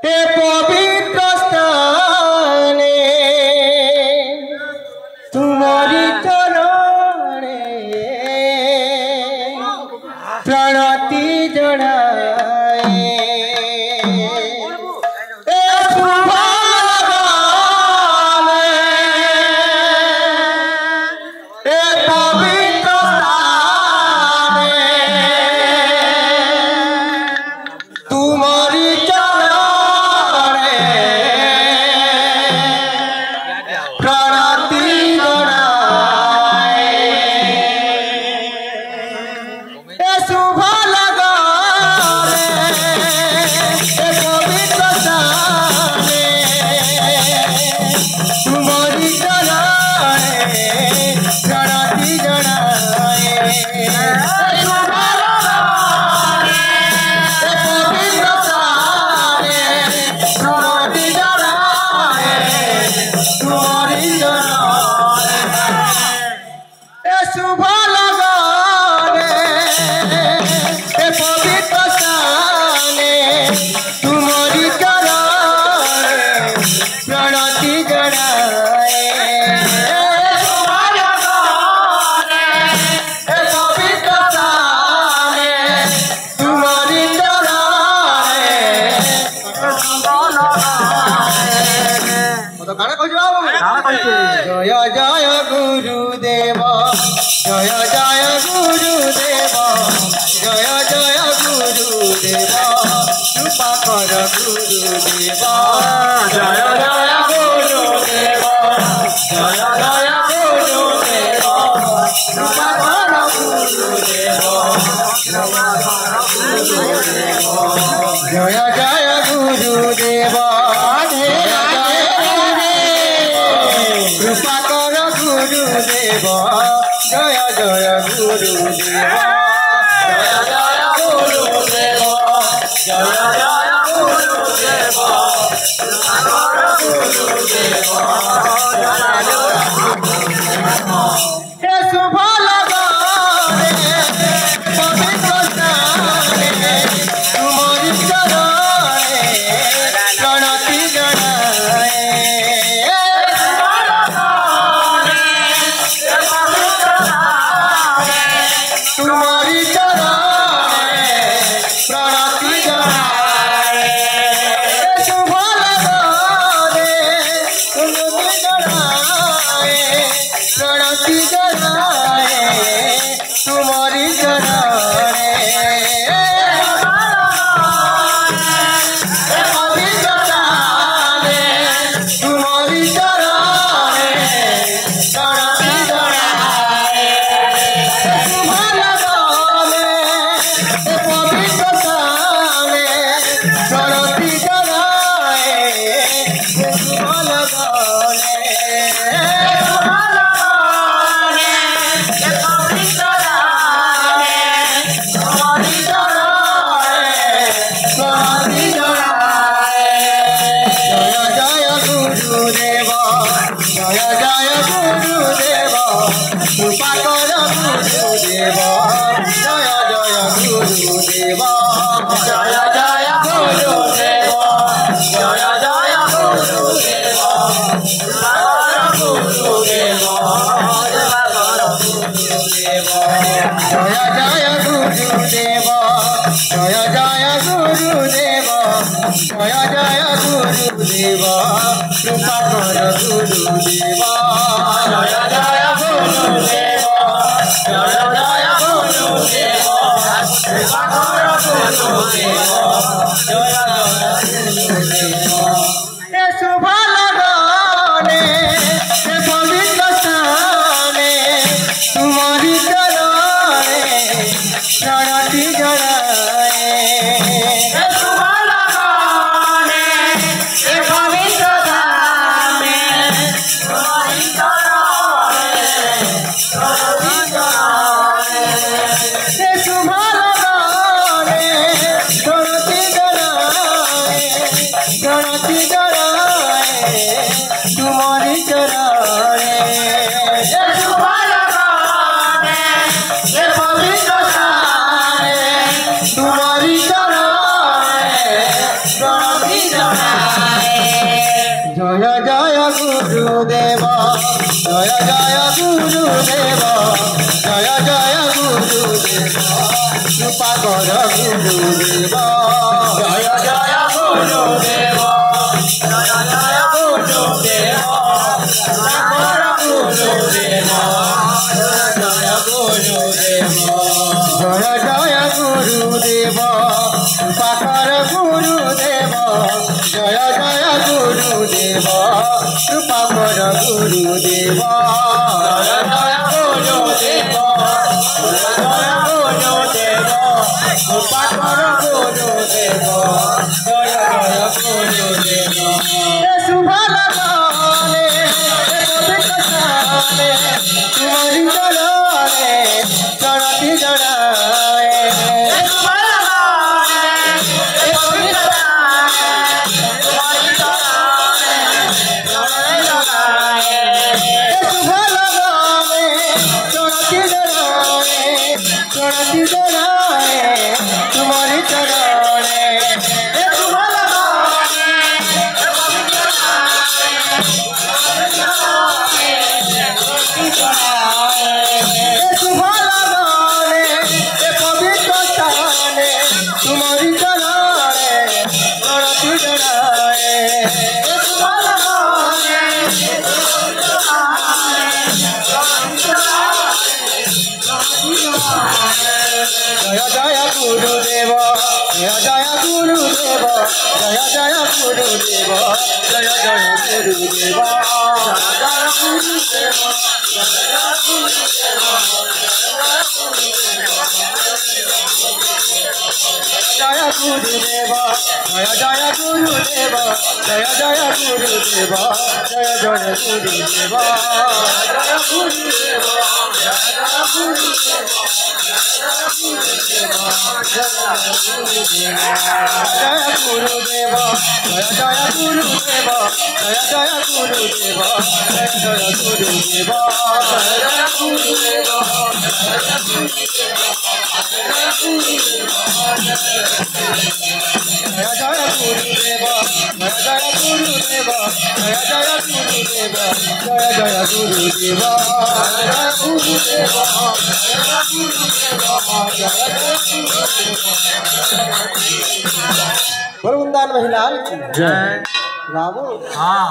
हे पवित्र स्थाने तुम्हारी चरणे प्रणति जड़ाए जय जय गुरुदेव जय जय गुरुदेव जय जय गुरुदेव कृपा कर गुरुदेव जय जय गुरुदेव जय जय गुरुदेव कृपा कर गुरुदेव जय जय गुरुदेव कृपा कर गुरुदेव जय जय गुरुदेव जय जय गुरुदेव जय जय गुरुदेव कृपा कर गुरुदेव हे शुभ लगाने पवित्र स्थाने तुम्हारी चरणे प्रणति जड़ाए तुम्हारी चरणे प्रणति जड़ाए शुभ लगाने तुम्हारी जड़ाए प्रणति जड़ाए तुम्हारी चरणे पवित्र स्थाने तुम्हारी चरणे प्रणति जड़ाए कृपा कर गुरुदेव जय जय गुरुदेव जय जय गुरुदेव जय जय गुरुदेव कृपा कर गुरुदेव जय जय गुरुदेव जय जय गुरुदेव जय जय गुरुदेव कृपा कर गुरुदेव जय जय गुरुदेव जय जय गुरुदेव कृपा कर गुरुदेव जय जय गुरुदेव हे शुभ लगाने हे पवित्र स्थाने तुम्हारी चरणे प्रणति जड़ाए हे शुभ लगाने हे पवित्र स्थाने तुम्हारी कृपा कर गुरुदेव जय जय गुरुदेव जय जय गुरुदेव कृपा कर गुरुदेव जय गुरुदेव जय जय गुरुदेव कृपा कर गुरुदेव जय जय गुरुदेव कृपा कर गुरुदेव जय जय गुरुदेव जय गुरुदेव कृपा कर गुरुदेव जय जय गुरुदेव शुभ लगाने तुम्हारी जड़ाने चढ़ती जड़ाए चढ़ती जड़ाए तुम्हारी चढ़ाने तुम्हारी चढ़ाने चढ़ती जड़ाए जय जय गुरुदेव जय जय गुरुदेव जय जय गुरुदेव जय जय गुरुदेव जय गुरुदेव जय जय गुरुदेव जय जय गुरुदेव जय जय गुरुदेव जय गुरुदेव जय गुरुदेव जय जय गुरुदेव जय जय गुरुदेव जय जय गुरुदेव जय जय गुरुदेव जय जय गुरुदेव जय जय गुरुदेव जय जय गुरुदेव जय जय गुरुदेव वृंदावन महिला जय रामू हाँ